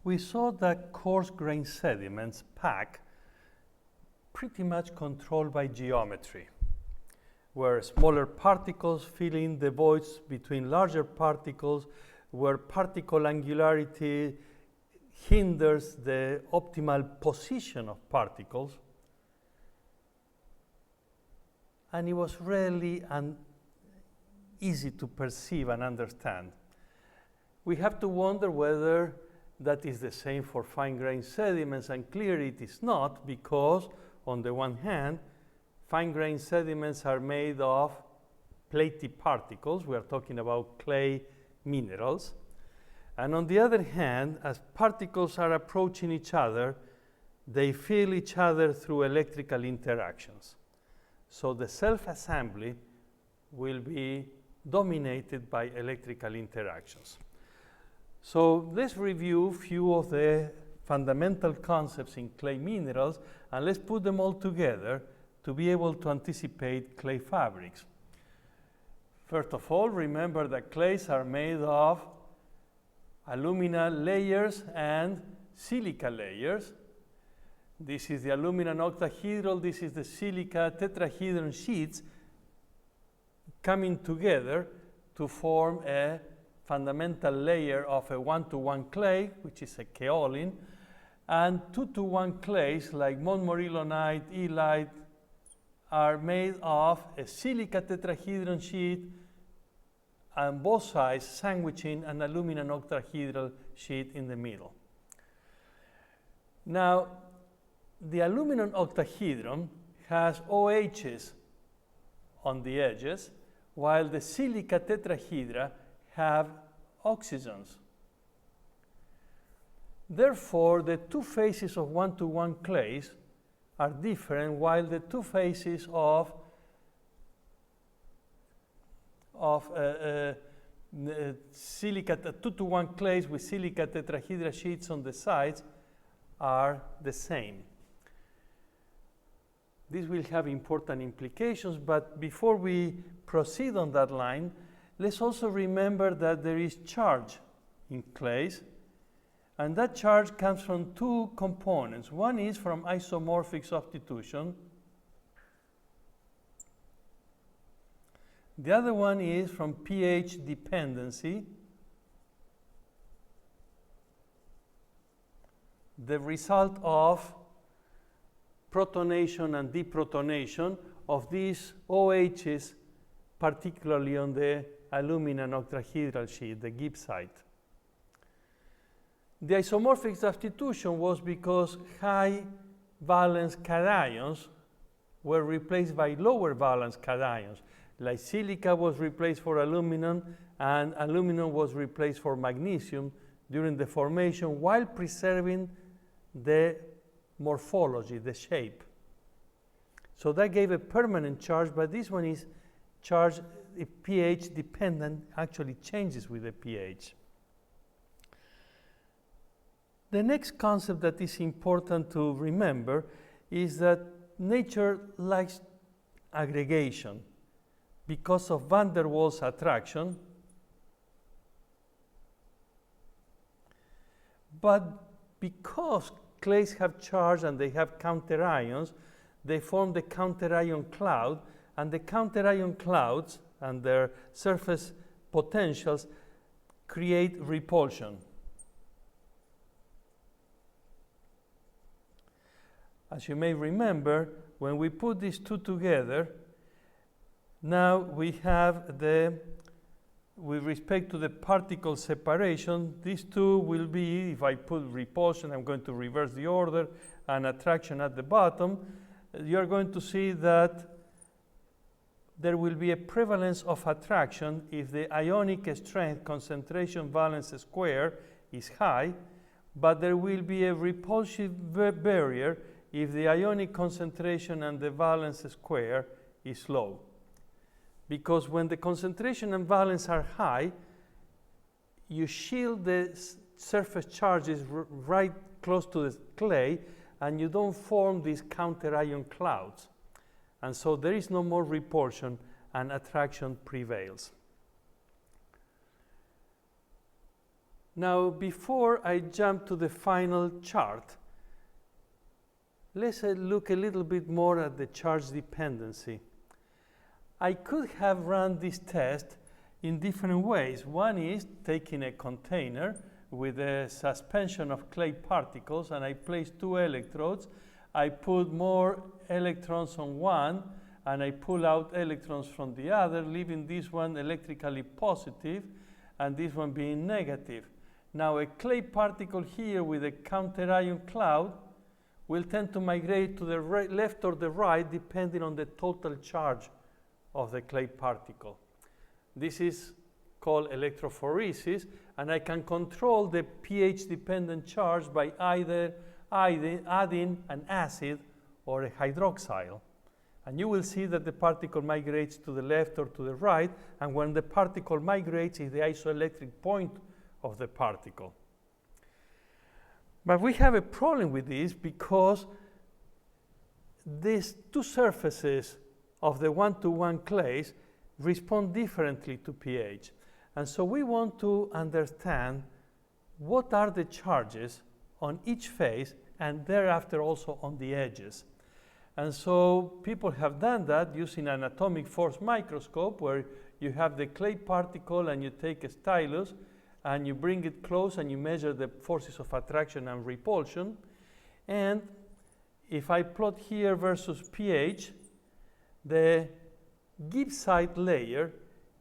we saw that coarse-grained sediments, PAC, pretty much controlled by geometry, where smaller particles fill in the voids between larger particles, where particle angularity hinders the optimal position of particles. And it was really easy to perceive and understand. We have to wonder whether that is the same for fine-grained sediments, and clearly it is not, because on the one hand, fine-grained sediments are made of platy particles. We are talking about clay minerals. And on the other hand, as particles are approaching each other, they feel each other through electrical interactions. So the self-assembly will be dominated by electrical interactions. So let's review a few of the fundamental concepts in clay minerals, and let's put them all together to be able to anticipate clay fabrics. First of all, remember that clays are made of alumina layers and silica layers. This is the aluminum octahedral, this is the silica tetrahedral sheets coming together to form a fundamental layer of a 1-to-1 clay, which is a kaolin, and 2-to-1 clays like montmorillonite, elite, are made of a silica tetrahedron sheet and both sides sandwiching an aluminum octahedral sheet in the middle. Now, the aluminum octahedron has OHs on the edges, while the silica tetrahedra have oxygens. Therefore, the two faces of 1-to-1 clays are different, while the two faces of silica 2-to-1 clays with silica tetrahedra sheets on the sides are the same. This will have important implications, but before we proceed on that line, let's also remember that there is charge in clays, and that charge comes from two components. One is from isomorphic substitution. The other one is from pH dependency. The result of protonation and deprotonation of these OHs, particularly on the aluminum octahedral sheet, the gibbsite. The isomorphic substitution was because high valence cations were replaced by lower valence cations. Like silica was replaced for aluminum, and aluminum was replaced for magnesium during the formation, while preserving the morphology, the shape. So that gave a permanent charge, but this one is charge pH dependent, actually changes with the pH. The next concept that is important to remember is that nature likes aggregation because of van der Waals attraction, but because clays have charge and they have counterions, they form the counterion cloud, and the counterion clouds and their surface potentials create repulsion. As you may remember, when we put these two together, now we have with respect to the particle separation, these two will be, if I put repulsion, I'm going to reverse the order, and attraction at the bottom, you're going to see that there will be a prevalence of attraction if the ionic strength concentration valence square is high, but there will be a repulsive barrier if the ionic concentration and the valence square is low. Because when the concentration and valence are high, you shield the surface charges right close to the clay, and you don't form these counterion clouds. And so there is no more repulsion, and attraction prevails. Now, before I jump to the final chart, let's look a little bit more at the charge dependency. I could have run this test in different ways. One is taking a container with a suspension of clay particles, and I place 2 electrodes. I put more electrons on one, and I pull out electrons from the other, leaving this one electrically positive and this one being negative. Now, a clay particle here with a counter-ion cloud will tend to migrate to the left or the right depending on the total charge of the clay particle. This is called electrophoresis, and I can control the pH-dependent charge by either adding an acid or a hydroxyl. And you will see that the particle migrates to the left or to the right, and when the particle migrates is the isoelectric point of the particle. But we have a problem with this because these 2 surfaces of the one-to-one clays respond differently to pH. And so we want to understand what are the charges on each face and thereafter also on the edges. And so people have done that using an atomic force microscope, where you have the clay particle and you take a stylus and you bring it close and you measure the forces of attraction and repulsion. And if I plot here versus pH, the gibbsite layer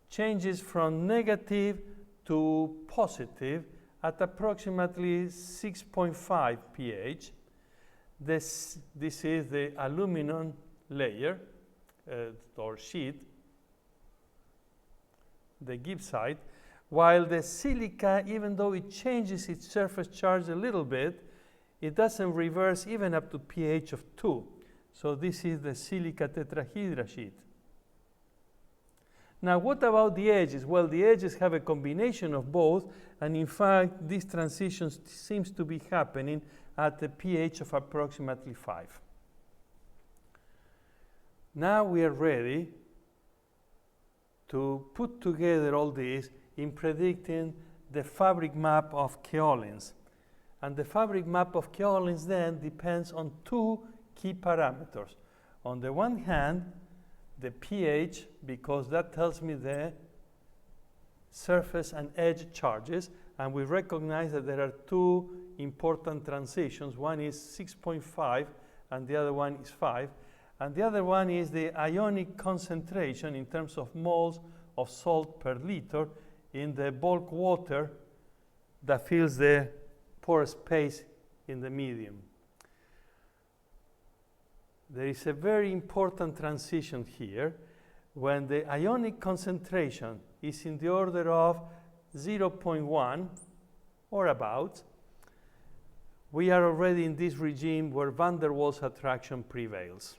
changes from negative to positive at approximately 6.5 pH. This is the aluminum layer or sheet, the gibbsite, while the silica, even though it changes its surface charge a little bit, it doesn't reverse even up to pH of 2. So this is the silica tetrahedral sheet. Now, what about the edges? Well, the edges have a combination of both, and in fact, this transition seems to be happening at a pH of approximately 5. Now we are ready to put together all this in predicting the fabric map of kaolins. And the fabric map of kaolins then depends on 2 key parameters. On the one hand, the pH, because that tells me the surface and edge charges, and we recognize that there are 2 important transitions. One is 6.5 and the other one is 5. And the other one is the ionic concentration in terms of moles of salt per liter in the bulk water that fills the pore space in the medium. There is a very important transition here. When the ionic concentration is in the order of 0.1 or about, we are already in this regime where van der Waals attraction prevails.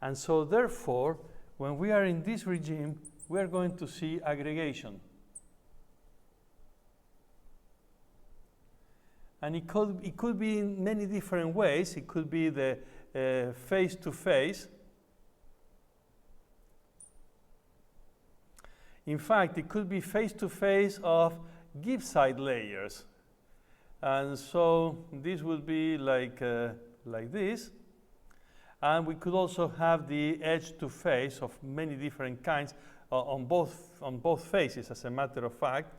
And so therefore, when we are in this regime, we are going to see aggregation. And it could be in many different ways. It could be the face-to-face. In fact, it could be face-to-face of gibbsite layers. And so this would be like this. And we could also have the edge-to-face of many different kinds on both faces, as a matter of fact.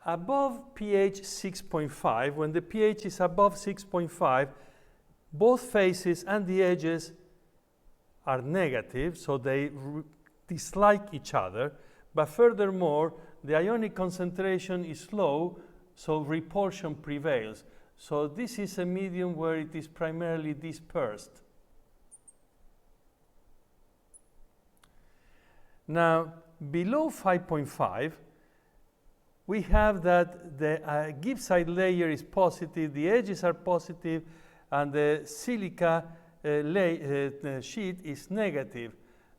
Above pH 6.5, when the pH is above 6.5, both faces and the edges are negative, so they dislike each other. But furthermore, the ionic concentration is low, so repulsion prevails. So this is a medium where it is primarily dispersed. Now, below 5.5, we have that the gibbsite layer is positive, the edges are positive, and the silica sheet is negative.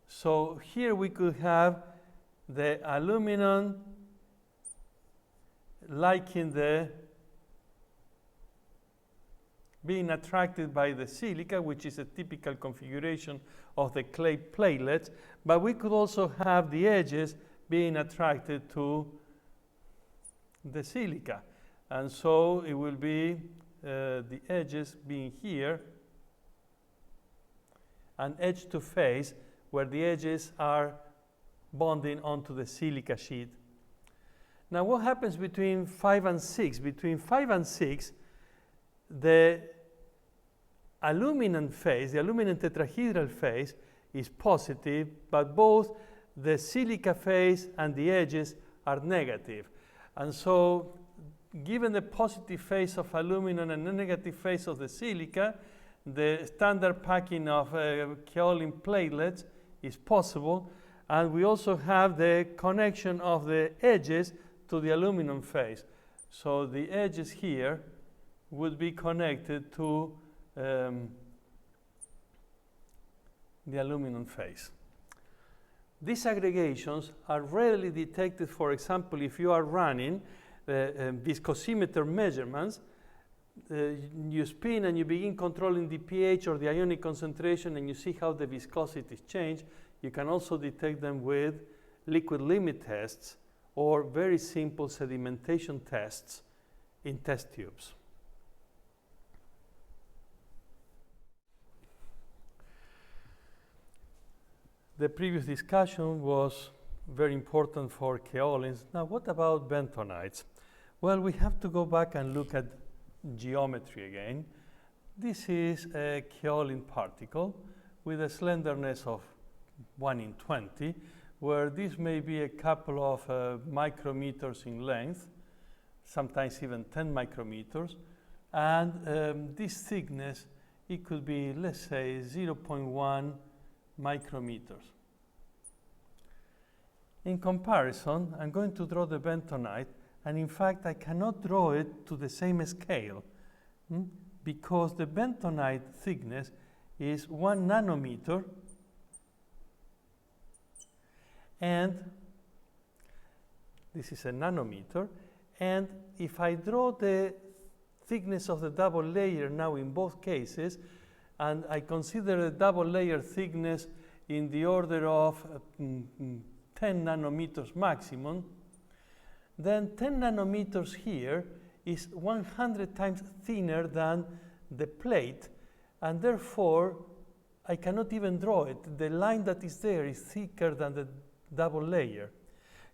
So here we could have the aluminum liking the being attracted by the silica, which is a typical configuration of the clay platelets, but we could also have the edges being attracted to the silica. And so it will be the edges being here, and edge to face, where the edges are bonding onto the silica sheet. Now, what happens between 5 and 6? Between 5 and 6, the aluminum phase, the aluminum tetrahedral phase, is positive, but both the silica phase and the edges are negative. And so, given the positive phase of aluminum and the negative phase of the silica, the standard packing of kaolin platelets is possible, and we also have the connection of the edges to the aluminum phase. So the edges here would be connected to the aluminum phase. These aggregations are rarely detected, for example, if you are running viscosimeter measurements. You spin and you begin controlling the pH or the ionic concentration, and you see how the viscosities change. You can also detect them with liquid limit tests or very simple sedimentation tests in test tubes. The previous discussion was very important for kaolins. Now, what about bentonites? Well, we have to go back and look at geometry again. This is a kaolin particle with a slenderness of 1 in 20, where this may be a couple of micrometers in length, sometimes even 10 micrometers, and this thickness, it could be, let's say, 0.1 micrometers. In comparison, I'm going to draw the bentonite, and in fact, I cannot draw it to the same scale because the bentonite thickness is 1 nanometer, and this is a nanometer, and if I draw the thickness of the double layer now in both cases, and I consider the double layer thickness in the order of 10 nanometers maximum, then 10 nanometers here is 100 times thinner than the plate, and therefore I cannot even draw it. The line that is there is thicker than the double layer.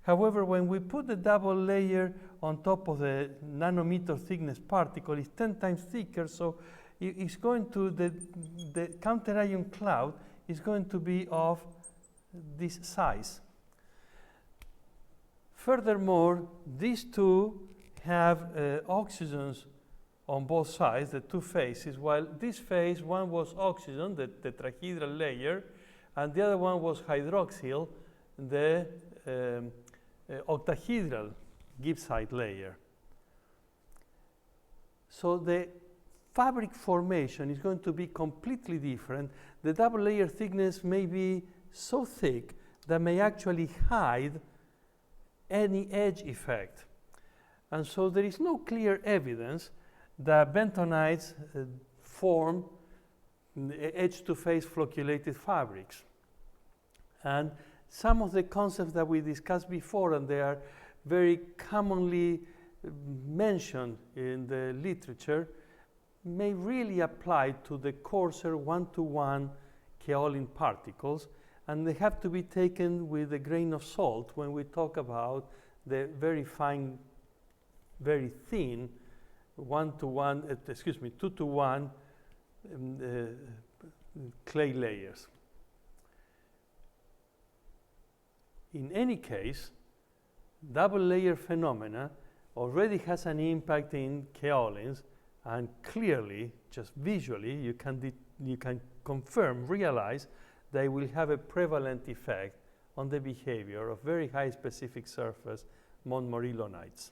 However, when we put the double layer on top of the nanometer thickness particle, it's 10 times thicker, so it's going to, the counter-ion cloud is going to be of this size. Furthermore, these two have oxygens on both sides, the two faces, while this phase, one was oxygen, the tetrahedral layer, and the other one was hydroxyl, the octahedral gibbsite layer. So the fabric formation is going to be completely different. The double layer thickness may be so thick that may actually hide any edge effect. And so there is no clear evidence that bentonites form edge-to-face flocculated fabrics. And some of the concepts that we discussed before, and they are very commonly mentioned in the literature, may really apply to the coarser one-to-one kaolin particles, and they have to be taken with a grain of salt when we talk about the very fine, very thin two-to-one clay layers. In any case, double layer phenomena already has an impact in kaolins, and clearly, just visually, you can confirm, realize they will have a prevalent effect on the behavior of very high specific surface montmorillonites.